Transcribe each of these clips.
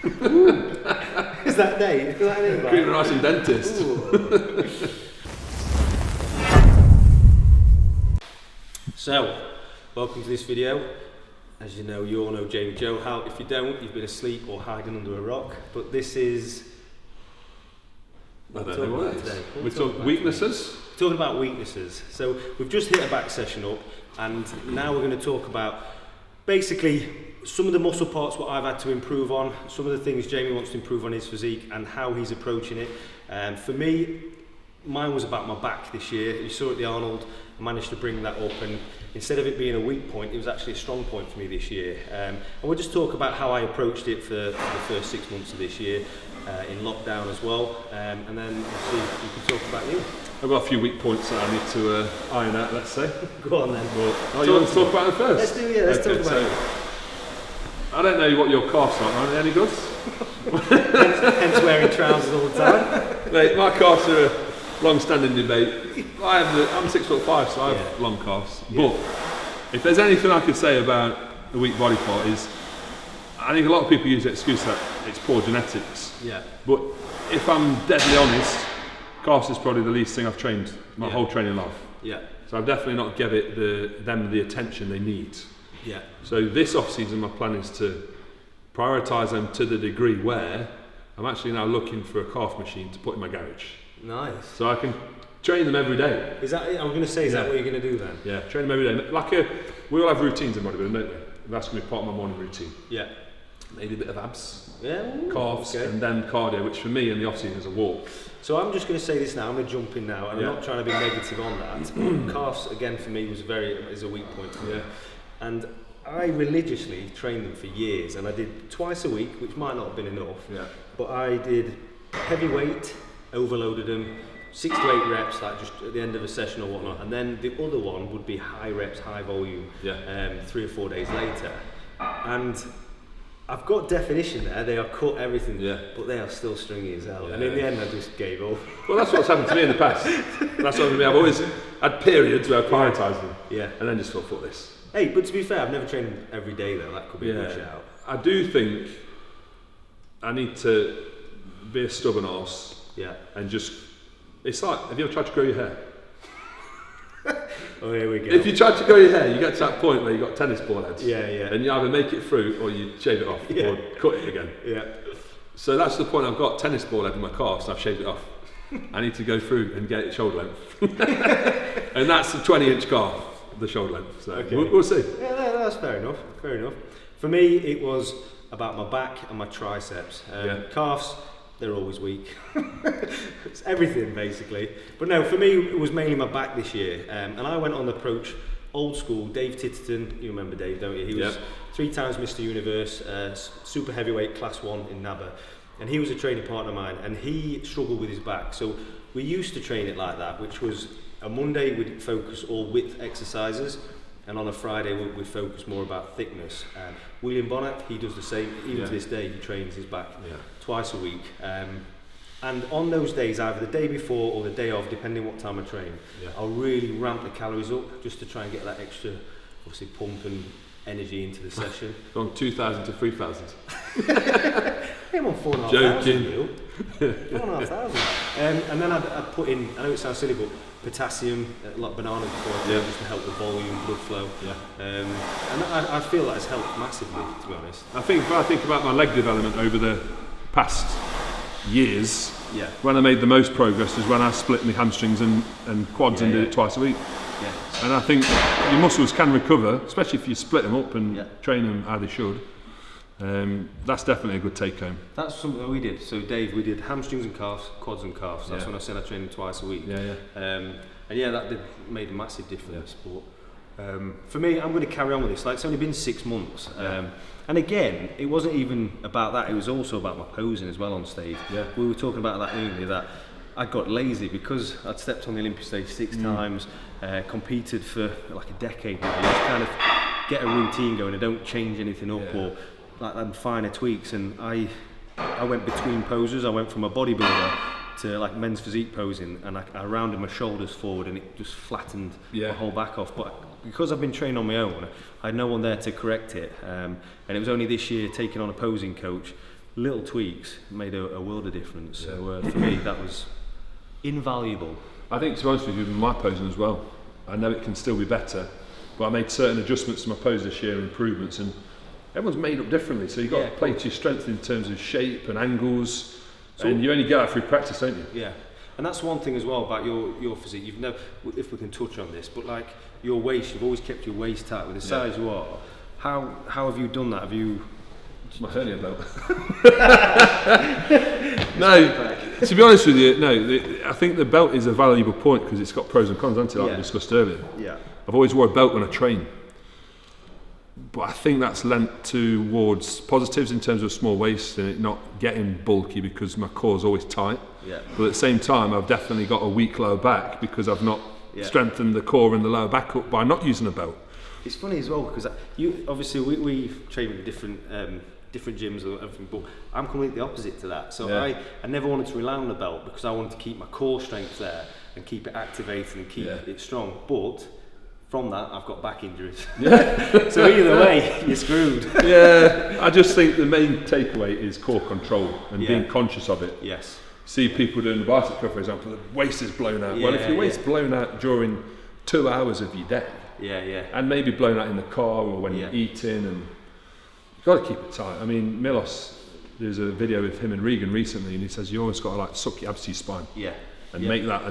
Is that Dave? Is that Dave? Green rice and dentist. So, welcome to this video. As you know, you all know Jamie Joe. How, if you don't, you've been asleep or hiding under a rock. But this is... I don't know what it is. We're talking weaknesses? Talking about weaknesses. So, we've just hit a back session up, and now we're going to talk about basically some of the muscle parts what I've had to improve on, some of the things Jamie wants to improve on his physique and how he's approaching it. For me, mine was about my back this year. You saw at the Arnold, I managed to bring that up, and instead of it being a weak point, it was actually a strong point for me this year. And we'll just talk about how I approached it for the first 6 months of this year, in lockdown as well, and then we'll see if you can talk about you. I've got a few weak points that I need to iron out, let's say. Go on then. Well, you want to talk about them first? Let's talk about it. I don't know what your calves are they any good? hence wearing trousers all the time. Mate, my calves are a long-standing debate. I'm 6'5", so I have long calves. Yeah. But if there's anything I could say about the weak body part is, I think a lot of people use the excuse that it's poor genetics. Yeah. But if I'm deadly honest, calves is probably the least thing I've trained my whole training life. Yeah. So I've definitely not given them the attention they need. Yeah. So this off-season, my plan is to prioritise them to the degree where I'm actually now looking for a calf machine to put in my garage. Nice. So I can train them every day. Is that? I'm going to say, is that what you're going to do then? Yeah, train them every day. We all have routines in bodybuilding, don't we? That's going to be part of my morning routine. Yeah. Maybe a bit of abs, calves, and then cardio, which for me in the off-season is a walk. So I'm just going to say this now. I'm going to jump in now, and I'm not trying to be negative on that. Calves again for me is a weak point for me. And I religiously trained them for years, and I did twice a week, which might not have been enough. Yeah. But I did heavy weight, overloaded them, 6 to 8 reps, like just at the end of a session or whatnot. And then the other one would be high reps, high volume, 3 or 4 days later. And I've got definition there. They are cut everything, but they are still stringy as hell. And in the end, I just gave up. Well, that's what's happened to me in the past. That's what I mean. I've always had periods where I prioritised them, and then just thought, fuck this. Hey, but to be fair, I've never trained every day though. That could be a good shout. I do think I need to be a stubborn arse. Yeah. And just, it's like, have you ever tried to grow your hair? Oh, here we go. If you try to grow your hair, you get to that point where you've got tennis ball heads. Yeah. And you either make it through or you shave it off or cut it again. Yeah. So that's the point. I've got tennis ball head in my calves and I've shaved it off. I need to go through and get it shoulder length. And that's the 20-inch calf, the shoulder length. So we'll see. Yeah, that's fair enough. Fair enough. For me, it was about my back and my triceps. Calves, they're always weak. It's everything basically. But no, for me it was mainly my back this year, and I went on the approach old school. Dave Titterton, you remember Dave, don't you? He was 3 times Mr. Universe, super heavyweight class 1 in NABA, and he was a training partner of mine, and he struggled with his back. So we used to train it like that, which was a Monday we'd focus all width exercises, and on a Friday we'd focus more about thickness. William Bonnet, he does the same. Even to this day, he trains his back twice a week. And on those days, either the day before or the day of, depending what time I train, I'll really ramp the calories up just to try and get that extra, obviously, pump and energy into the session. From 2,000 to 3,000. I'm on 4,500. Joking. 4,500. And then I'd put in, I know it sounds silly, but potassium, like banana before I train, just to help the volume, blood flow. And I feel that has helped massively, to be honest. I think if I think about my leg development over the past years, when I made the most progress is when I split my hamstrings and quads and did it twice a week. And I think your muscles can recover, especially if you split them up and train them how they should. That's definitely a good take home. That's something we did. So Dave, we did hamstrings and calves, quads and calves. That's when I said I trained twice a week. And that made a massive difference. But for me, I'm going to carry on with this. Like, it's only been 6 months. And again, it wasn't even about that. It was also about my posing as well on stage. We were talking about that earlier, that I got lazy because I'd stepped on the Olympic stage 6 times, competed for like a decade now. You just kind of get a routine going and don't change anything up or like them finer tweaks. And I went between poses. I went from a bodybuilder to like men's physique posing, and I rounded my shoulders forward and it just flattened my whole back off. But because I've been trained on my own, I had no one there to correct it, and it was only this year taking on a posing coach little tweaks made a world of difference. So for me, that was invaluable. I think, to be honest with you, with my posing as well, I know it can still be better, but I made certain adjustments to my pose this year, improvements, and everyone's made up differently, so you've got to play to your strength in terms of shape and angles, and you only get that through practice, don't you? Yeah, and that's one thing as well about your physique. You've never, if we can touch on this, but like your waist, you've always kept your waist tight with the size you are. How have you done that? Have you? It's my hernia belt. No, to be honest with you, no. I think the belt is a valuable point because it's got pros and cons, hasn't it? Like we discussed earlier. Yeah. I've always wore a belt when I train, but I think that's lent towards positives in terms of small waist and it not getting bulky because my core's always tight. Yeah. But at the same time, I've definitely got a weak lower back because I've not strengthened the core and the lower back up by not using a belt. It's funny as well because you obviously we train with different gyms and everything, but I'm completely opposite to that. So I never wanted to rely on the belt because I wanted to keep my core strength there and keep it activated and keep it strong. But from that, I've got back injuries. Yeah. So either way, you're screwed. Yeah, I just think the main takeaway is core control and being conscious of it. Yes. See people doing the bicep curl, for example, the waist is blown out. Well, if your waist's blown out during 2 hours of your day, and maybe blown out in the car or when you're eating, and you've got to keep it tight. I mean, Milos, there's a video of him and Regan recently, and he says you always got to like suck your abs to your spine, and make that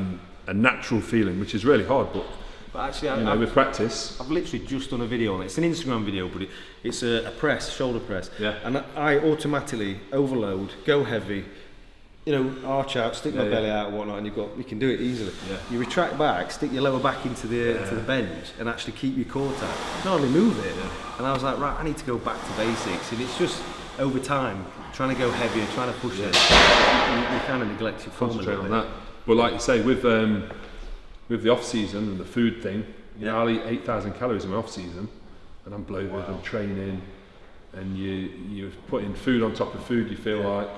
a natural feeling, which is really hard, but actually, with practice. I've literally just done a video on it. It's an Instagram video, but it's a press, shoulder press, and I automatically overload, go heavy, arch out, stick my belly out and whatnot, and you can do it easily. You retract back, stick your lower back into the bench, and actually keep your core tight. Not only move it, and I was like, right, I need to go back to basics, and it's just over time trying to go heavier, trying to push it. You kind of neglect your form. Concentrate on that. But like you say, with the off season and the food thing, I'll eat 8,000 calories in my off season, and I'm bloated and training, and you're putting food on top of food. You feel like.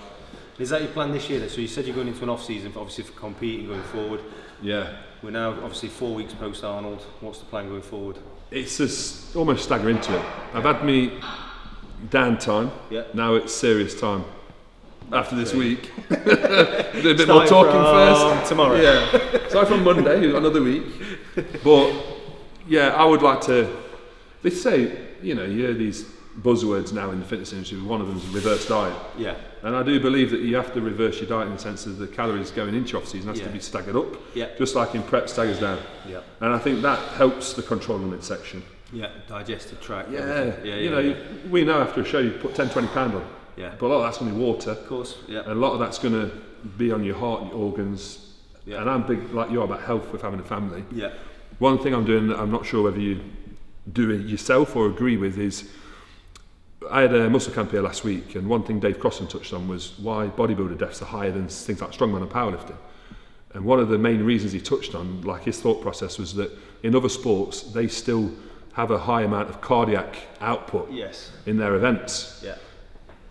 Is that your plan this year? So you said you're going into an off season, obviously for competing going forward. Yeah. We're now obviously 4 weeks post Arnold. What's the plan going forward? It's just almost stagger into it. I've had me downtime. Now it's serious time. After this week, do a bit more talking first. Tomorrow. Start from Monday, we've got another week. But I would like to. They say, you hear these buzzwords now in the fitness industry. One of them is reverse diet. And I do believe that you have to reverse your diet in the sense that the calories going into off season has to be staggered up. Just like in prep, staggers down. And I think that helps the control in the midsection. Digestive tract. We know after a show you put 10-20 pound on. But a lot of that's going to be water. Of course. And a lot of that's going to be on your heart, your organs. And I'm big, like you are, about health with having a family. One thing I'm doing that I'm not sure whether you do it yourself or agree with is, I had a muscle camp here last week, and one thing Dave Crossan touched on was why bodybuilder deaths are higher than things like strongman and powerlifting. And one of the main reasons he touched on, like his thought process, was that in other sports they still have a high amount of cardiac output in their events.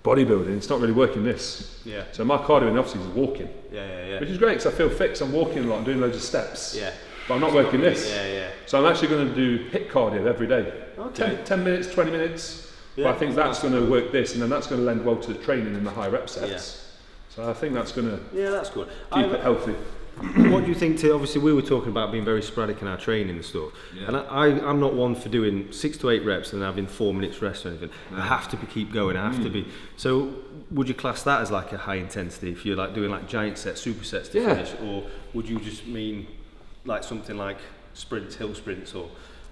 Bodybuilding, it's not really working this. So my cardio in the off-season is walking. Which is great because I feel fit, I'm walking a lot, I'm doing loads of steps. But I'm not working this. So I'm actually going to do HIIT cardio every day. 10 minutes, 20 minutes. But I think that's going to work this, and then that's going to lend well to the training in the high rep sets. So I think that's going to that's good. Keep it healthy. What do you think obviously we were talking about being very sporadic in our training and stuff, and I'm not one for doing 6 to 8 reps and then having 4 minutes rest or anything. I have to keep going, I have to be. So would you class that as like a high intensity if you're like doing like giant sets, super sets to finish, or would you just mean like something like sprints, hill sprints, or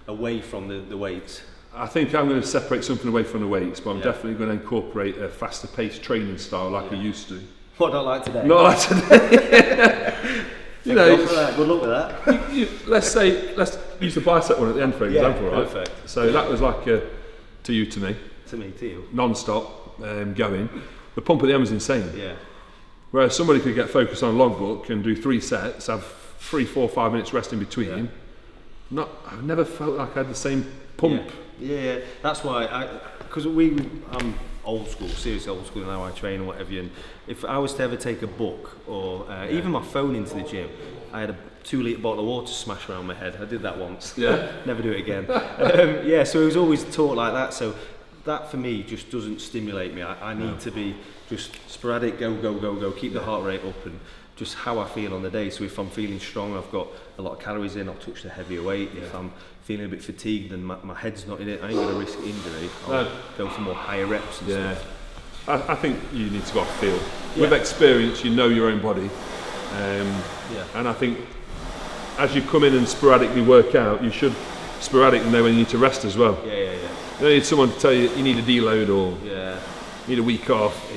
away from the weights? I think I'm going to separate something away from the weights, but I'm definitely going to incorporate a faster paced training style like I used to. What, not like today? Not like today. Good luck with that. Let's use the bicep one at the end for example, right? Perfect. So that was like to you, to me. To me, to you. Non-stop, going. The pump at the end was insane. Whereas somebody could get focused on a logbook and do 3 sets, have 3, 4, 5 minutes rest in between. I've never felt like I had the same pump. That's why because I'm old school, seriously old school in how I train or whatever. And if I was to ever take a book or even my phone into the gym, I had a 2-litre bottle of water smashed around my head. I did that once. Never do it again. So it was always taught like that. So that for me just doesn't stimulate me. I need to be just sporadic, go, keep the heart rate up, and just how I feel on the day. So if I'm feeling strong, I've got a lot of calories in, I'll touch the heavier weight. If I'm feeling a bit fatigued and my head's not in it, I ain't going to risk injury. I'll go for more higher reps and stuff. I think you need to go off feel. With experience, you know your own body. And I think as you come in and sporadically work out, you should sporadically know when you need to rest as well. You don't need someone to tell you you need a deload or need a week off.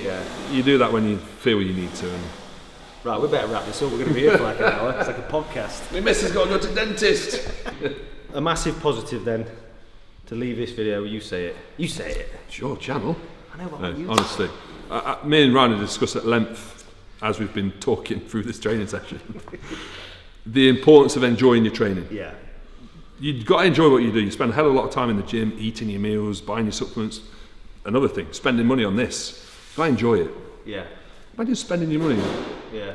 You do that when you feel you need to. And right, we better wrap this up. We're going to be here for like an hour. It's like a podcast. My missus got to go to the dentist. A massive positive then to leave this video. You say it. You say it. It's your channel. I know what you honestly. Me and Ryan have discussed at length as we've been talking through this training session the importance of enjoying your training. You've got to enjoy what you do. You spend a hell of a lot of time in the gym, eating your meals, buying your supplements. Another thing, spending money on this. You've got to enjoy it. Imagine spending your money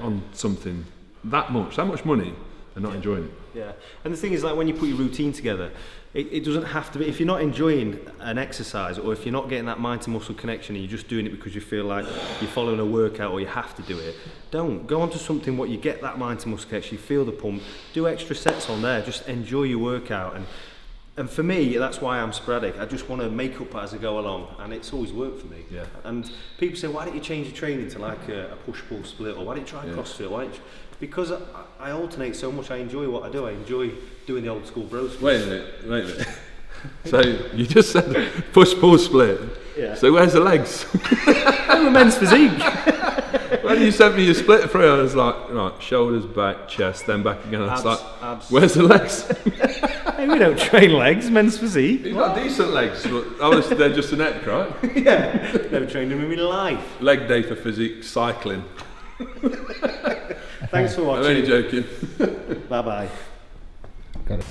on something that much money and not enjoying it. And the thing is, like, when you put your routine together, it doesn't have to be, if you're not enjoying an exercise, or if you're not getting that mind to muscle connection and you're just doing it because you feel like you're following a workout or you have to do it, don't go on to something what you get that mind to muscle connection, you feel the pump, do extra sets on there, just enjoy your workout. And for me, that's why I'm sporadic. I just want to make up as I go along, and it's always worked for me. And people say, why don't you change your training to like a push-pull split, or why don't you try CrossFit? Why don't you? Because I alternate so much. I enjoy what I do. I enjoy doing the old school bro split. Wait a minute. So you just said push-pull split. So where's the legs? I'm a men's physique. When you sent me your split through, I was like, right, shoulders, back, chest, then back again. I was like, abs. Where's the legs? Hey, we don't train legs, men's physique. You've got decent legs, but obviously they're just a neck, right? Never trained them in my life. Leg day for physique, cycling. Thanks for watching. I'm only joking. Bye bye. Got it.